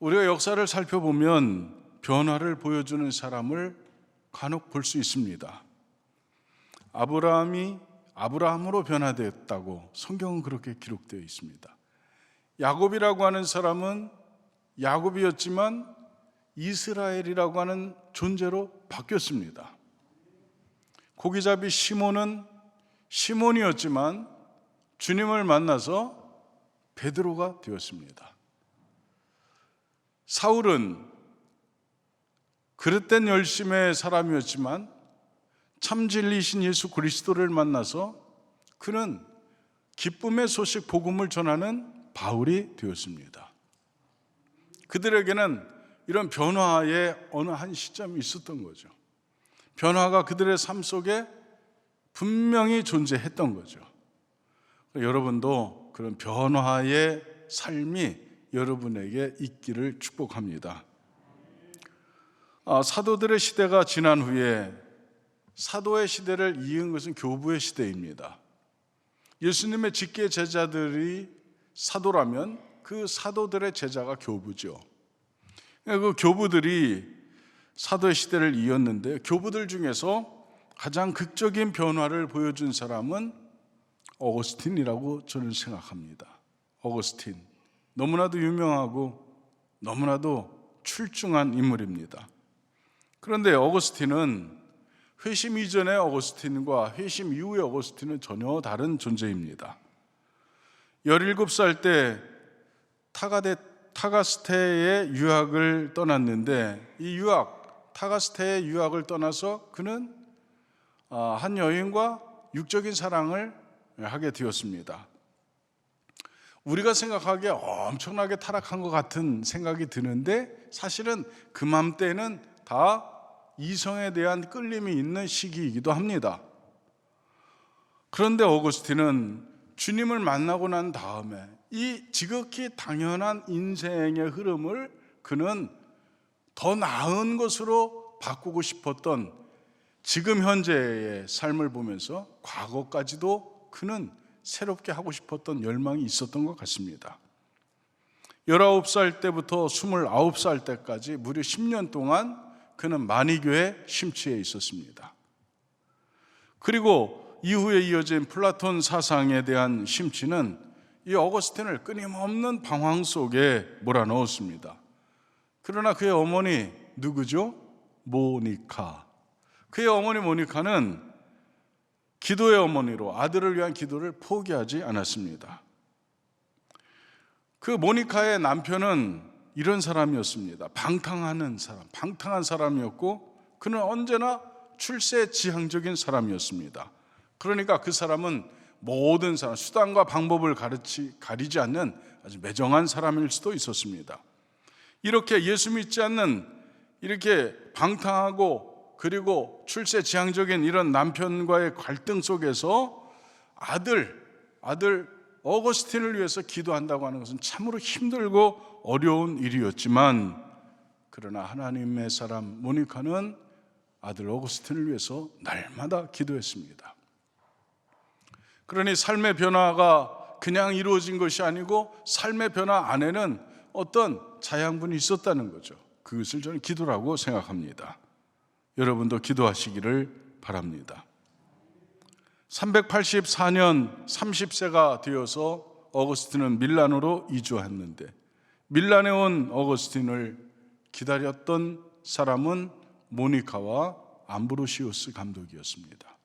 우리가 역사를 살펴보면 변화를 보여주는 사람을 간혹 볼 수 있습니다. 아브라함이 아브라함으로 변화되었다고 성경은 그렇게 기록되어 있습니다. 야곱이라고 하는 사람은 야곱이었지만 이스라엘이라고 하는 존재로 바뀌었습니다. 고기잡이 시몬은 시몬이었지만 주님을 만나서 베드로가 되었습니다. 사울은 그릇된 열심의 사람이었지만 참 진리이신 예수 그리스도를 만나서 그는 기쁨의 소식 복음을 전하는 바울이 되었습니다. 그들에게는 이런 변화의 어느 한 시점이 있었던 거죠. 변화가 그들의 삶 속에 분명히 존재했던 거죠. 여러분도 그런 변화의 삶이 여러분에게 있기를 축복합니다. 사도들의 시대가 지난 후에 사도의 시대를 이은 것은 교부의 시대입니다. 예수님의 직계 제자들이 사도라면 그 사도들의 제자가 교부죠. 그 교부들이 사도의 시대를 이었는데 교부들 중에서 가장 극적인 변화를 보여준 사람은 어거스틴이라고 저는 생각합니다. 어거스틴, 너무나도 유명하고 너무나도 출중한 인물입니다. 그런데 어거스틴은 회심 이전의 어거스틴과 회심 이후의 어거스틴은 전혀 다른 존재입니다. 17살 때 타가스테의 유학을 떠났는데 이 타가스테의 유학을 떠나서 그는 한 여인과 육적인 사랑을 하게 되었습니다. 우리가 생각하기에 엄청나게 타락한 것 같은 생각이 드는데 사실은 그맘때는 다 이성에 대한 끌림이 있는 시기이기도 합니다. 그런데 어거스틴은 주님을 만나고 난 다음에 이 지극히 당연한 인생의 흐름을 그는 더 나은 것으로 바꾸고 싶었던 지금 현재의 삶을 보면서 과거까지도 그는 새롭게 하고 싶었던 열망이 있었던 것 같습니다. 19살 때부터 29살 때까지 무려 10년 동안 그는 만이교에 심취해 있었습니다. 그리고 이후에 이어진 플라톤 사상에 대한 심취는 이 어거스틴을 끊임없는 방황 속에 몰아넣었습니다. 그러나 그의 어머니 누구죠? 모니카. 그의 어머니 모니카는 기도의 어머니로 아들을 위한 기도를 포기하지 않았습니다. 그 모니카의 남편은 이런 사람이었습니다. 방탕한 사람이었고 그는 언제나 출세지향적인 사람이었습니다. 그러니까 그 사람은 모든 사람, 수단과 방법을 가리지 않는 아주 매정한 사람일 수도 있었습니다. 이렇게 예수 믿지 않는 이렇게 방탕하고 그리고 출세지향적인 이런 남편과의 갈등 속에서 아들 어거스틴을 위해서 기도한다고 하는 것은 참으로 힘들고 어려운 일이었지만 그러나 하나님의 사람 모니카는 아들 어거스틴을 위해서 날마다 기도했습니다. 그러니 삶의 변화가 그냥 이루어진 것이 아니고 삶의 변화 안에는 어떤 자양분이 있었다는 거죠. 그것을 저는 기도라고 생각합니다. 여러분도 기도하시기를 바랍니다. 384년 30세가 되어서 어거스틴은 밀라노로 이주했는데 밀란에 온 어거스틴을 기다렸던 사람은 모니카와 암브로시우스 감독이었습니다.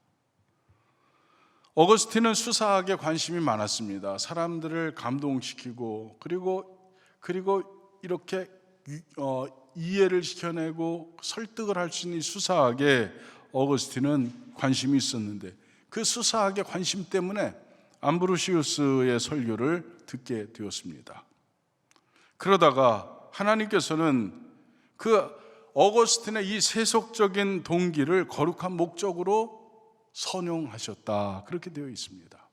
어거스틴은 수사학에 관심이 많았습니다. 사람들을 감동시키고 그리고 이렇게 이해를 시켜내고 설득을 할 수 있는 수사학에 어거스틴은 관심이 있었는데 그 수사학의 관심 때문에 암브로시우스의 설교를 듣게 되었습니다. 그러다가 하나님께서는 그 어거스틴의 이 세속적인 동기를 거룩한 목적으로 선용하셨다, 그렇게 되어 있습니다.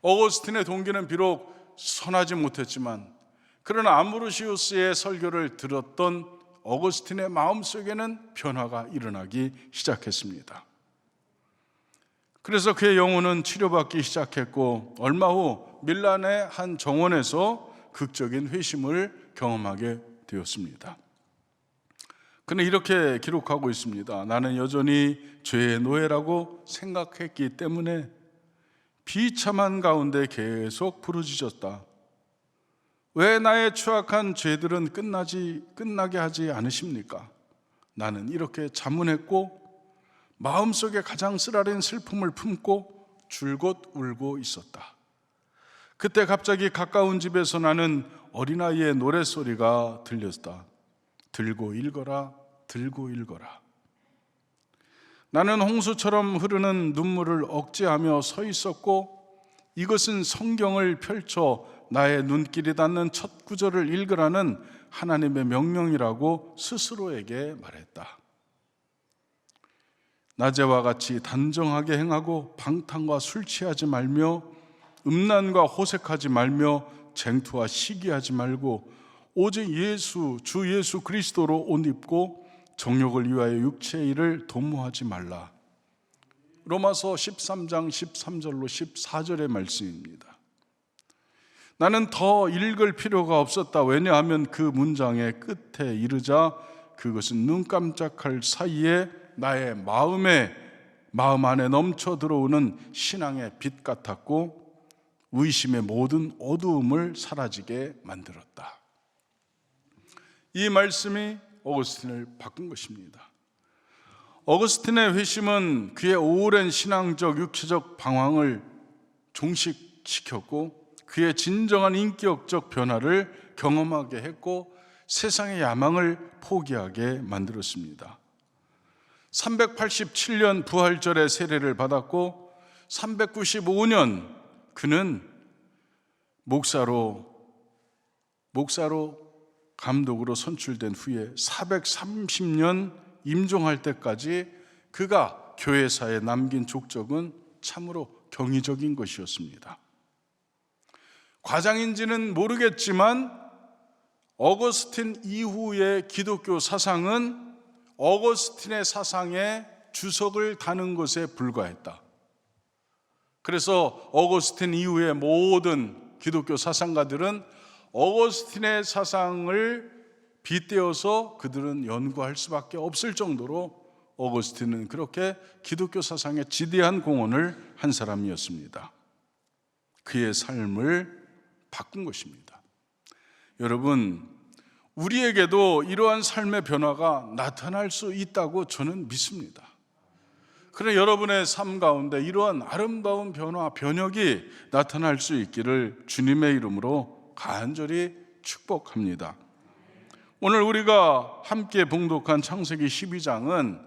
어거스틴의 동기는 비록 선하지 못했지만 그러나 암브로시우스의 설교를 들었던 어거스틴의 마음속에는 변화가 일어나기 시작했습니다. 그래서 그의 영혼은 치료받기 시작했고 얼마 후 밀란의 한 정원에서 극적인 회심을 경험하게 되었습니다. 그는 이렇게 기록하고 있습니다. 나는 여전히 죄의 노예라고 생각했기 때문에 비참한 가운데 계속 부르짖었다. 왜 나의 추악한 죄들은 끝나게 하지 않으십니까? 나는 이렇게 자문했고 마음속에 가장 쓰라린 슬픔을 품고 줄곧 울고 있었다. 그때 갑자기 가까운 집에서 나는 어린아이의 노랫소리가 들렸다. 들고 읽어라, 들고 읽어라. 나는 홍수처럼 흐르는 눈물을 억제하며 서 있었고 이것은 성경을 펼쳐 나의 눈길이 닿는 첫 구절을 읽으라는 하나님의 명령이라고 스스로에게 말했다. 낮에와 같이 단정하게 행하고 방탕과 술 취하지 말며 음란과 호색하지 말며 쟁투와 시기하지 말고 오직 주 예수 그리스도로 옷 입고 정욕을 위하여 육체의 일을 도모하지 말라. 로마서 13장 13절로 14절의 말씀입니다. 나는 더 읽을 필요가 없었다. 왜냐하면 그 문장의 끝에 이르자 그것은 눈 깜짝할 사이에 나의 마음 안에 넘쳐 들어오는 신앙의 빛 같았고 의심의 모든 어두움을 사라지게 만들었다. 이 말씀이 어거스틴을 바꾼 것입니다. 어거스틴의 회심은 그의 오랜 신앙적 육체적 방황을 종식시켰고 그의 진정한 인격적 변화를 경험하게 했고 세상의 야망을 포기하게 만들었습니다. 387년 부활절에 세례를 받았고 395년 그는 목사로 감독으로 선출된 후에 430년 임종할 때까지 그가 교회사에 남긴 족적은 참으로 경이적인 것이었습니다. 과장인지는 모르겠지만 어거스틴 이후의 기독교 사상은 어거스틴의 사상에 주석을 다는 것에 불과했다. 그래서 어거스틴 이후의 모든 기독교 사상가들은 어거스틴의 사상을 빗대어서 그들은 연구할 수밖에 없을 정도로 어거스틴은 그렇게 기독교 사상에 지대한 공헌을 한 사람이었습니다. 그의 삶을 바꾼 것입니다. 여러분, 우리에게도 이러한 삶의 변화가 나타날 수 있다고 저는 믿습니다. 그래 여러분의 삶 가운데 이러한 아름다운 변혁이 나타날 수 있기를 주님의 이름으로 간절히 축복합니다. 오늘 우리가 함께 봉독한 창세기 12장은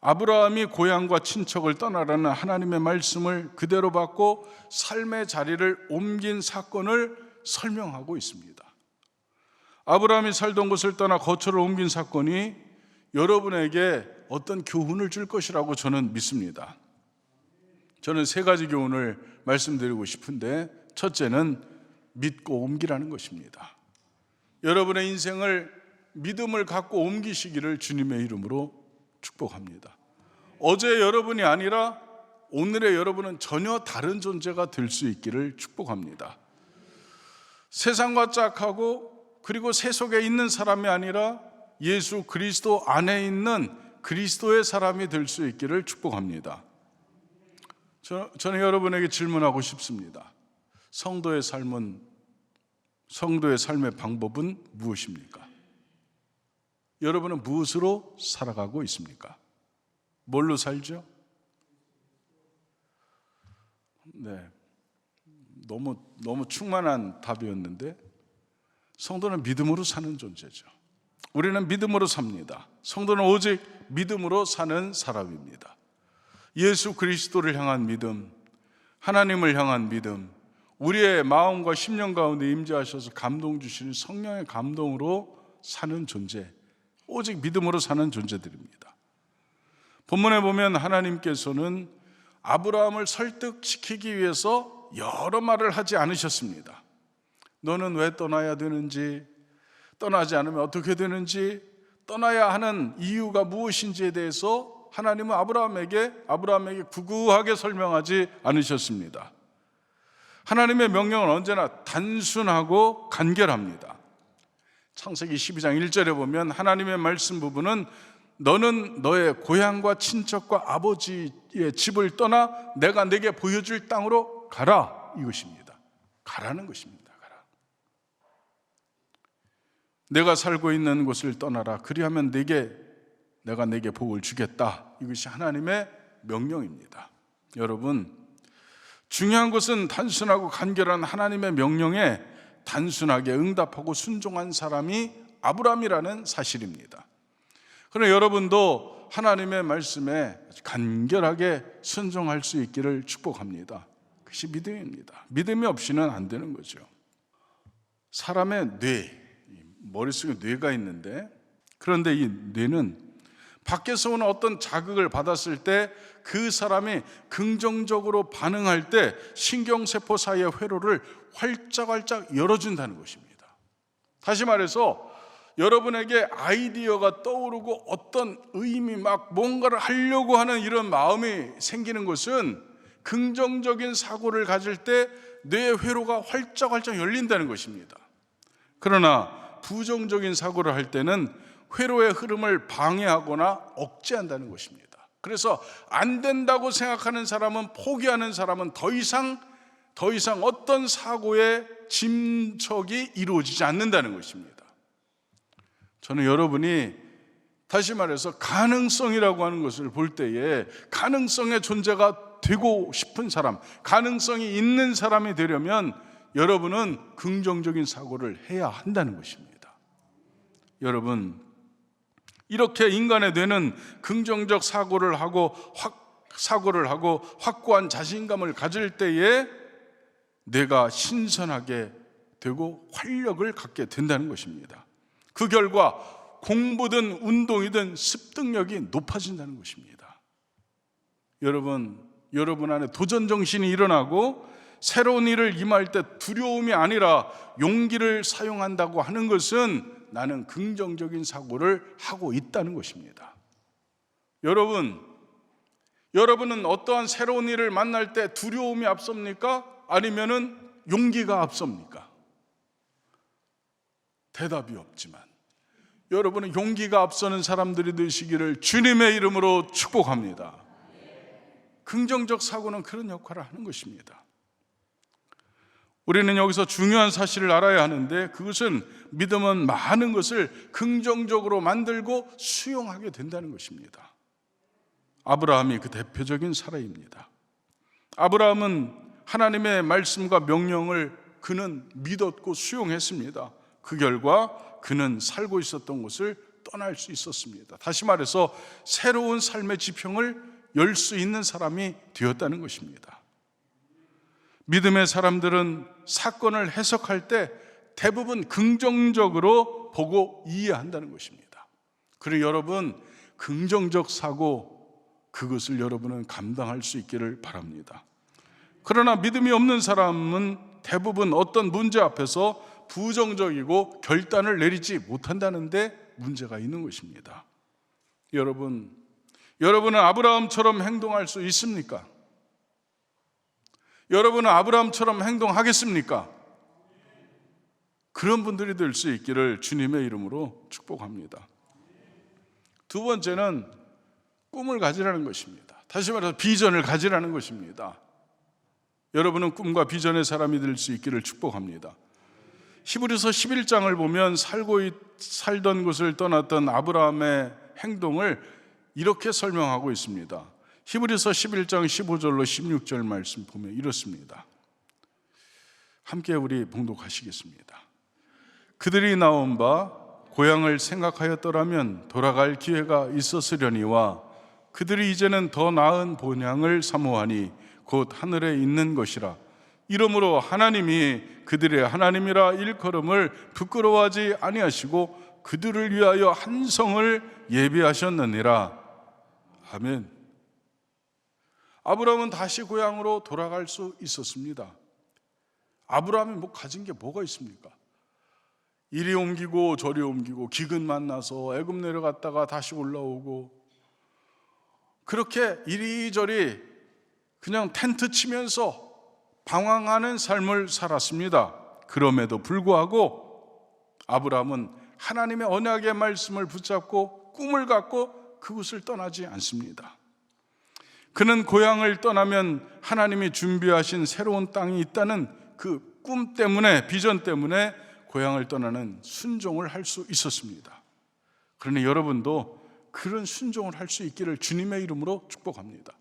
아브라함이 고향과 친척을 떠나라는 하나님의 말씀을 그대로 받고 삶의 자리를 옮긴 사건을 설명하고 있습니다. 아브라함이 살던 곳을 떠나 거처를 옮긴 사건이 여러분에게 어떤 교훈을 줄 것이라고 저는 믿습니다. 저는 세 가지 교훈을 말씀드리고 싶은데 첫째는 믿고 옮기라는 것입니다. 여러분의 인생을 믿음을 갖고 옮기시기를 주님의 이름으로 축복합니다. 어제 여러분이 아니라 오늘의 여러분은 전혀 다른 존재가 될 수 있기를 축복합니다. 세상과 짝하고 그리고 세속에 있는 사람이 아니라 예수 그리스도 안에 있는 그리스도의 사람이 될 수 있기를 축복합니다. 저는 여러분에게 질문하고 싶습니다. 성도의 삶의 방법은 무엇입니까? 여러분은 무엇으로 살아가고 있습니까? 뭘로 살죠? 네, 너무 충만한 답이었는데 성도는 믿음으로 사는 존재죠. 우리는 믿음으로 삽니다. 성도는 오직 믿음으로 사는 사람입니다. 예수 그리스도를 향한 믿음, 하나님을 향한 믿음, 우리의 마음과 심령 가운데 임재하셔서 감동 주시는 성령의 감동으로 사는 존재, 오직 믿음으로 사는 존재들입니다. 본문에 보면 하나님께서는 아브라함을 설득시키기 위해서 여러 말을 하지 않으셨습니다. 너는 왜 떠나야 되는지, 떠나지 않으면 어떻게 되는지, 떠나야 하는 이유가 무엇인지에 대해서 하나님은 아브라함에게 구구하게 설명하지 않으셨습니다. 하나님의 명령은 언제나 단순하고 간결합니다. 창세기 12장 1절에 보면 하나님의 말씀 부분은 너는 너의 고향과 친척과 아버지의 집을 떠나 내가 내게 보여줄 땅으로 가라, 이것입니다. 가라는 것입니다. 가라. 내가 살고 있는 곳을 떠나라. 그리하면 내가 내게 복을 주겠다. 이것이 하나님의 명령입니다. 여러분, 중요한 것은 단순하고 간결한 하나님의 명령에 단순하게 응답하고 순종한 사람이 아브라함이라는 사실입니다. 그러나 여러분도 하나님의 말씀에 간결하게 순종할 수 있기를 축복합니다. 그것이 믿음입니다. 믿음이 없이는 안 되는 거죠. 사람의 머릿속에 뇌가 있는데, 그런데 이 뇌는 밖에서 오는 어떤 자극을 받았을 때 그 사람이 긍정적으로 반응할 때 신경세포 사이의 회로를 활짝활짝 열어준다는 것입니다. 다시 말해서 여러분에게 아이디어가 떠오르고 어떤 의미, 막 뭔가를 하려고 하는 이런 마음이 생기는 것은 긍정적인 사고를 가질 때 뇌의 회로가 활짝활짝 열린다는 것입니다. 그러나 부정적인 사고를 할 때는 회로의 흐름을 방해하거나 억제한다는 것입니다. 그래서 안 된다고 생각하는 사람은, 포기하는 사람은 더 이상 어떤 사고의 짐척이 이루어지지 않는다는 것입니다. 저는 여러분이 다시 말해서 가능성이라고 하는 것을 볼 때에 가능성의 존재가 되고 싶은 사람, 가능성이 있는 사람이 되려면 여러분은 긍정적인 사고를 해야 한다는 것입니다. 여러분, 이렇게 인간의 뇌는 긍정적 사고를 하고 확고한 자신감을 가질 때에 뇌가 신선하게 되고 활력을 갖게 된다는 것입니다. 그 결과 공부든 운동이든 습득력이 높아진다는 것입니다. 여러분 안에 도전 정신이 일어나고 새로운 일을 임할 때 두려움이 아니라 용기를 사용한다고 하는 것은 나는 긍정적인 사고를 하고 있다는 것입니다. 여러분은 어떠한 새로운 일을 만날 때 두려움이 앞섭니까? 아니면은 용기가 앞섭니까? 대답이 없지만 여러분은 용기가 앞서는 사람들이 되시기를 주님의 이름으로 축복합니다. 긍정적 사고는 그런 역할을 하는 것입니다. 우리는 여기서 중요한 사실을 알아야 하는데, 그것은 믿음은 많은 것을 긍정적으로 만들고 수용하게 된다는 것입니다. 아브라함이 그 대표적인 사례입니다. 아브라함은 하나님의 말씀과 명령을 그는 믿었고 수용했습니다. 그 결과 그는 살고 있었던 곳을 떠날 수 있었습니다. 다시 말해서 새로운 삶의 지평을 열 수 있는 사람이 되었다는 것입니다. 믿음의 사람들은 사건을 해석할 때 대부분 긍정적으로 보고 이해한다는 것입니다. 그리고 여러분, 긍정적 사고, 그것을 여러분은 감당할 수 있기를 바랍니다. 그러나 믿음이 없는 사람은 대부분 어떤 문제 앞에서 부정적이고 결단을 내리지 못한다는 데 문제가 있는 것입니다. 여러분은 아브라함처럼 행동할 수 있습니까? 여러분은 아브라함처럼 행동하겠습니까? 그런 분들이 될 수 있기를 주님의 이름으로 축복합니다. 두 번째는 꿈을 가지라는 것입니다. 다시 말해서 비전을 가지라는 것입니다. 여러분은 꿈과 비전의 사람이 될 수 있기를 축복합니다. 히브리서 11장을 보면 살던 곳을 떠났던 아브라함의 행동을 이렇게 설명하고 있습니다. 히브리서 11장 15절로 16절 말씀 보면 이렇습니다. 함께 우리 봉독하시겠습니다. 그들이 나온 바 고향을 생각하였더라면 돌아갈 기회가 있었으려니와 그들이 이제는 더 나은 본향을 사모하니 곧 하늘에 있는 것이라. 이러므로 하나님이 그들의 하나님이라 일컬음을 부끄러워하지 아니하시고 그들을 위하여 한 성을 예비하셨느니라. 아멘. 아브라함은 다시 고향으로 돌아갈 수 있었습니다. 아브라함이 가진 게 뭐가 있습니까? 이리 옮기고 저리 옮기고 기근 만나서 애굽 내려갔다가 다시 올라오고 그렇게 이리저리 그냥 텐트 치면서 방황하는 삶을 살았습니다. 그럼에도 불구하고 아브라함은 하나님의 언약의 말씀을 붙잡고 꿈을 갖고 그곳을 떠나지 않습니다. 그는 고향을 떠나면 하나님이 준비하신 새로운 땅이 있다는 그 꿈 때문에, 비전 때문에 고향을 떠나는 순종을 할 수 있었습니다. 그러니 여러분도 그런 순종을 할 수 있기를 주님의 이름으로 축복합니다.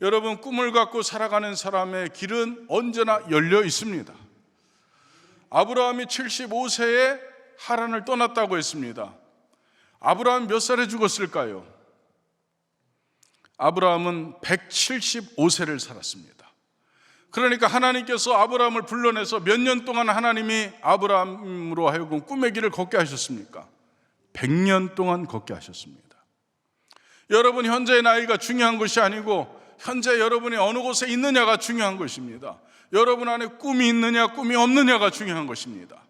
여러분, 꿈을 갖고 살아가는 사람의 길은 언제나 열려 있습니다. 아브라함이 75세에 하란을 떠났다고 했습니다. 아브라함 몇 살에 죽었을까요? 아브라함은 175세를 살았습니다. 그러니까 하나님께서 아브라함을 불러내서 몇 년 동안 하나님이 아브라함으로 하여금 꿈의 길을 걷게 하셨습니까? 100년 동안 걷게 하셨습니다. 여러분, 현재의 나이가 중요한 것이 아니고 현재 여러분이 어느 곳에 있느냐가 중요한 것입니다. 여러분 안에 꿈이 있느냐 꿈이 없느냐가 중요한 것입니다.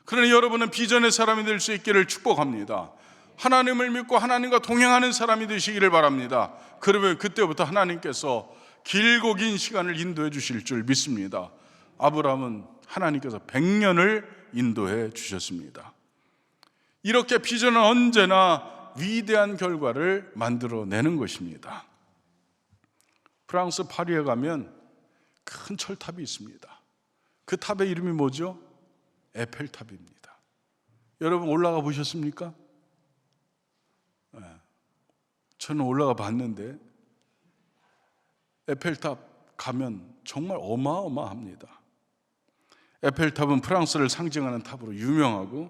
그러니 여러분은 비전의 사람이 될 수 있기를 축복합니다. 하나님을 믿고 하나님과 동행하는 사람이 되시기를 바랍니다. 그러면 그때부터 하나님께서 길고 긴 시간을 인도해 주실 줄 믿습니다. 아브라함은 하나님께서 100년을 인도해 주셨습니다. 이렇게 비전은 언제나 위대한 결과를 만들어내는 것입니다. 프랑스 파리에 가면 큰 철탑이 있습니다. 그 탑의 이름이 뭐죠? 에펠탑입니다. 여러분 올라가 보셨습니까? 네. 저는 올라가 봤는데 에펠탑 가면 정말 어마어마합니다. 에펠탑은 프랑스를 상징하는 탑으로 유명하고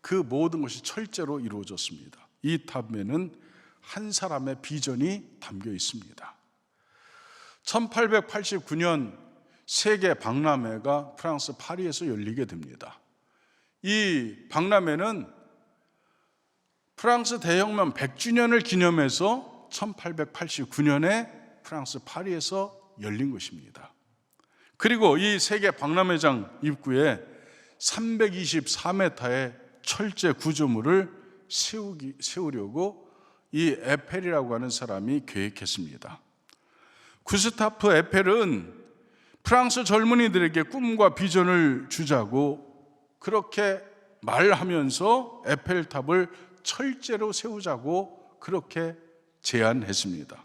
그 모든 것이 철제로 이루어졌습니다. 이 탑에는 한 사람의 비전이 담겨 있습니다. 1889년 세계 박람회가 프랑스 파리에서 열리게 됩니다. 이 박람회는 프랑스 대혁명 100주년을 기념해서 1889년에 프랑스 파리에서 열린 것입니다. 그리고 이 세계 박람회장 입구에 324m의 철제 구조물을 세우려고 이 에펠이라고 하는 사람이 계획했습니다. 구스타프 에펠은 프랑스 젊은이들에게 꿈과 비전을 주자고 그렇게 말하면서 에펠탑을 철제로 세우자고 그렇게 제안했습니다.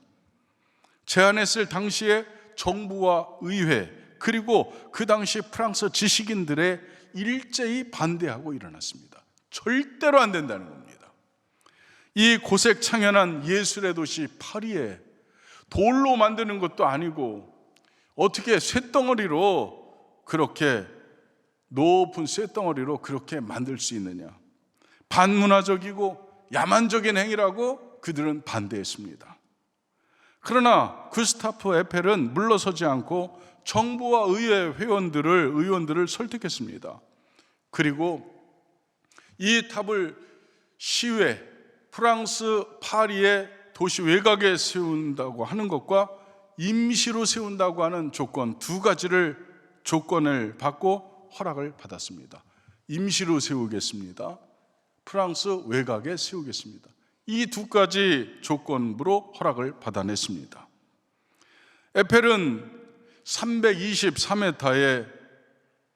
제안했을 당시에 정부와 의회 그리고 그 당시 프랑스 지식인들의 일제히 반대하고 일어났습니다. 절대로 안 된다는 겁니다. 이 고색창연한 예술의 도시 파리에 돌로 만드는 것도 아니고 어떻게 쇳덩어리로 그렇게 높은 쇳덩어리로 그렇게 만들 수 있느냐. 반문화적이고 야만적인 행위라고 그들은 반대했습니다. 그러나 구스타프 에펠은 물러서지 않고 정부와 의회 의원들을 설득했습니다. 그리고 이 탑을 시외 프랑스 파리의 도시 외곽에 세운다고 하는 것과 임시로 세운다고 하는 조건 두 가지를 조건을 받고 허락을 받았습니다. 임시로 세우겠습니다. 프랑스 외곽에 세우겠습니다. 이 두 가지 조건으로 허락을 받아냈습니다. 에펠은 323m의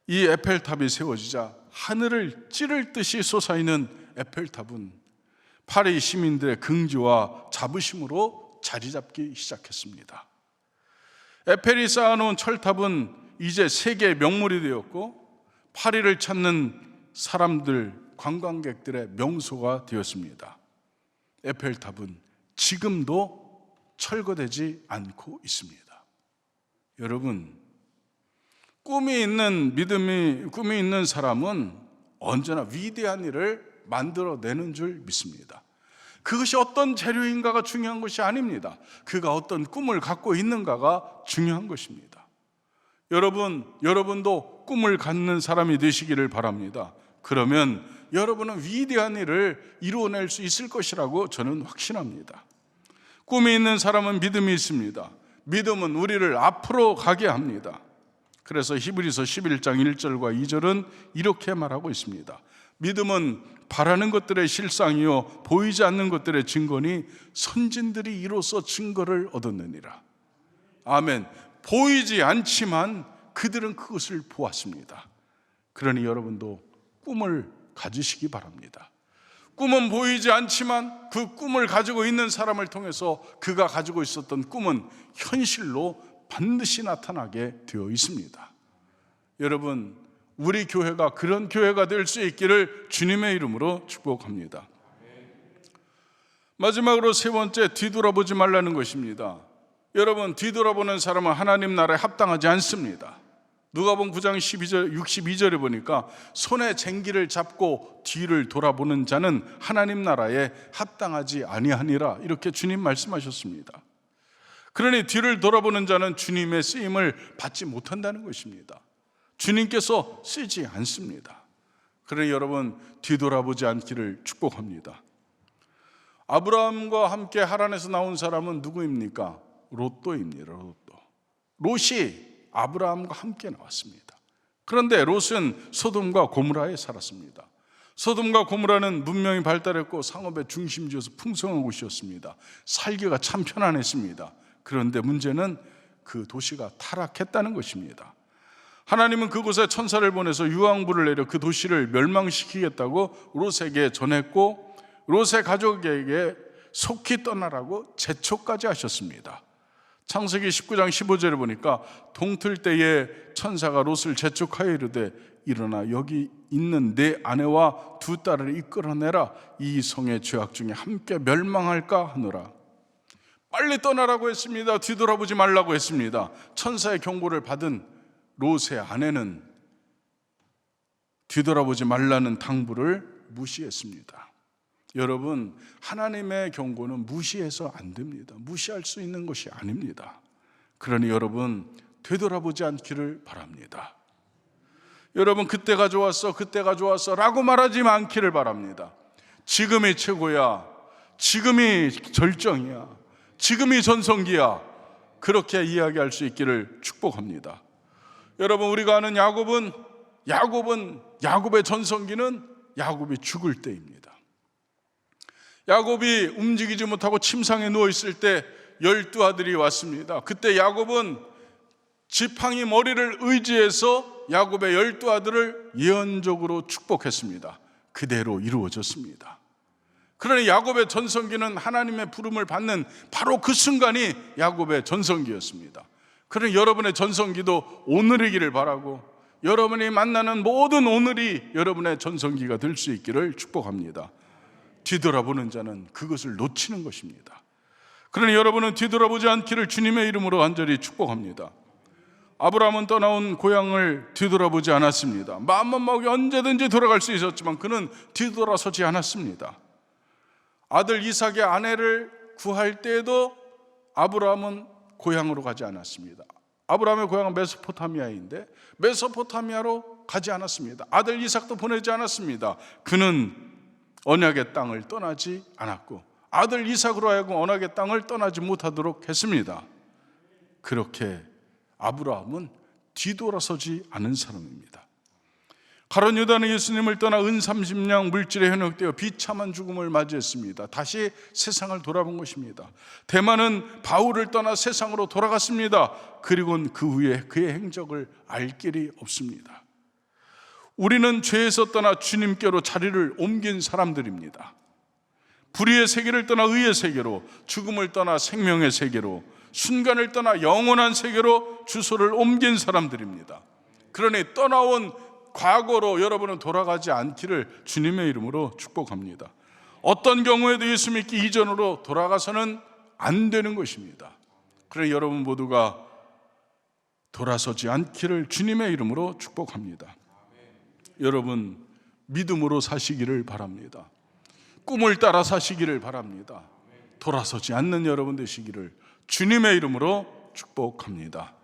이 에펠탑이 세워지자 하늘을 찌를 듯이 솟아있는 에펠탑은 파리 시민들의 긍지와 자부심으로 자리 잡기 시작했습니다. 에펠이 쌓아놓은 철탑은 이제 세계의 명물이 되었고 파리를 찾는 사람들, 관광객들의 명소가 되었습니다. 에펠탑은 지금도 철거되지 않고 있습니다. 여러분, 꿈이 있는 사람은 언제나 위대한 일을 만들어내는 줄 믿습니다. 그것이 어떤 재료인가가 중요한 것이 아닙니다. 그가 어떤 꿈을 갖고 있는가가 중요한 것입니다. 여러분도 꿈을 갖는 사람이 되시기를 바랍니다. 그러면 여러분은 위대한 일을 이루어낼 수 있을 것이라고 저는 확신합니다. 꿈이 있는 사람은 믿음이 있습니다. 믿음은 우리를 앞으로 가게 합니다. 그래서 히브리서 11장 1절과 2절은 이렇게 말하고 있습니다. 믿음은 바라는 것들의 실상이요 보이지 않는 것들의 증거니 선진들이 이로써 증거를 얻었느니라. 아멘. 보이지 않지만 그들은 그것을 보았습니다. 그러니 여러분도 꿈을 가지시기 바랍니다. 꿈은 보이지 않지만 그 꿈을 가지고 있는 사람을 통해서 그가 가지고 있었던 꿈은 현실로 반드시 나타나게 되어 있습니다. 여러분, 우리 교회가 그런 교회가 될 수 있기를 주님의 이름으로 축복합니다. 마지막으로 세 번째, 뒤돌아보지 말라는 것입니다. 여러분, 뒤돌아보는 사람은 하나님 나라에 합당하지 않습니다. 누가복음 9장 62절에 보니까 손에 쟁기를 잡고 뒤를 돌아보는 자는 하나님 나라에 합당하지 아니하니라, 이렇게 주님 말씀하셨습니다. 그러니 뒤를 돌아보는 자는 주님의 쓰임을 받지 못한다는 것입니다. 주님께서 쓰지 않습니다. 그러니 여러분, 뒤돌아보지 않기를 축복합니다. 아브라함과 함께 하란에서 나온 사람은 누구입니까? 롯도입니다. 롯이 아브라함과 함께 나왔습니다. 그런데 롯은 소돔과 고모라에 살았습니다. 소돔과 고모라는 문명이 발달했고 상업의 중심지여서 풍성한 곳이었습니다. 살기가 참 편안했습니다. 그런데 문제는 그 도시가 타락했다는 것입니다. 하나님은 그곳에 천사를 보내서 유황불을 내려 그 도시를 멸망시키겠다고 롯에게 전했고, 롯의 가족에게 속히 떠나라고 재촉까지 하셨습니다. 창세기 19장 15절에 보니까 동틀 때에 천사가 롯을 재촉하여 이르되 일어나 여기 있는 내 아내와 두 딸을 이끌어내라. 이 성의 죄악 중에 함께 멸망할까 하노라. 빨리 떠나라고 했습니다. 뒤돌아보지 말라고 했습니다. 천사의 경고를 받은 롯의 아내는 뒤돌아보지 말라는 당부를 무시했습니다. 여러분, 하나님의 경고는 무시해서 안 됩니다. 무시할 수 있는 것이 아닙니다. 그러니 여러분, 되돌아보지 않기를 바랍니다. 여러분, 그때가 좋았어 라고 말하지 않기를 바랍니다. 지금이 최고야, 지금이 절정이야, 지금이 전성기야, 그렇게 이야기할 수 있기를 축복합니다. 여러분, 우리가 아는 야곱의 전성기는 야곱이 죽을 때입니다. 야곱이 움직이지 못하고 침상에 누워있을 때 12아들이 왔습니다. 그때 야곱은 지팡이 머리를 의지해서 야곱의 12아들을 예언적으로 축복했습니다. 그대로 이루어졌습니다. 그러니 야곱의 전성기는 하나님의 부름을 받는 바로 그 순간이 야곱의 전성기였습니다. 그러니 여러분의 전성기도 오늘이기를 바라고, 여러분이 만나는 모든 오늘이 여러분의 전성기가 될 수 있기를 축복합니다. 뒤돌아보는 자는 그것을 놓치는 것입니다. 그러니 여러분은 뒤돌아보지 않기를 주님의 이름으로 간절히 축복합니다. 아브라함은 떠나온 고향을 뒤돌아보지 않았습니다. 마음만 먹이 언제든지 돌아갈 수 있었지만 그는 뒤돌아서지 않았습니다. 아들 이삭의 아내를 구할 때에도 아브라함은 고향으로 가지 않았습니다. 아브라함의 고향은 메소포타미아인데 메소포타미아로 가지 않았습니다. 아들 이삭도 보내지 않았습니다. 그는 언약의 땅을 떠나지 않았고 아들 이삭으로 하여금 언약의 땅을 떠나지 못하도록 했습니다. 그렇게 아브라함은 뒤돌아서지 않은 사람입니다. 가룟 유다는 예수님을 떠나 은 30냥 물질에 현혹되어 비참한 죽음을 맞이했습니다. 다시 세상을 돌아본 것입니다. 대만은 바울을 떠나 세상으로 돌아갔습니다. 그리고는 그 후에 그의 행적을 알 길이 없습니다. 우리는 죄에서 떠나 주님께로 자리를 옮긴 사람들입니다. 불의의 세계를 떠나 의의 세계로, 죽음을 떠나 생명의 세계로, 순간을 떠나 영원한 세계로 주소를 옮긴 사람들입니다. 그러니 떠나온 과거로 여러분은 돌아가지 않기를 주님의 이름으로 축복합니다. 어떤 경우에도 예수 믿기 이전으로 돌아가서는 안 되는 것입니다. 그러니 여러분 모두가 돌아서지 않기를 주님의 이름으로 축복합니다. 여러분, 믿음으로 사시기를 바랍니다. 꿈을 따라 사시기를 바랍니다. 돌아서지 않는 여러분 되시기를 주님의 이름으로 축복합니다.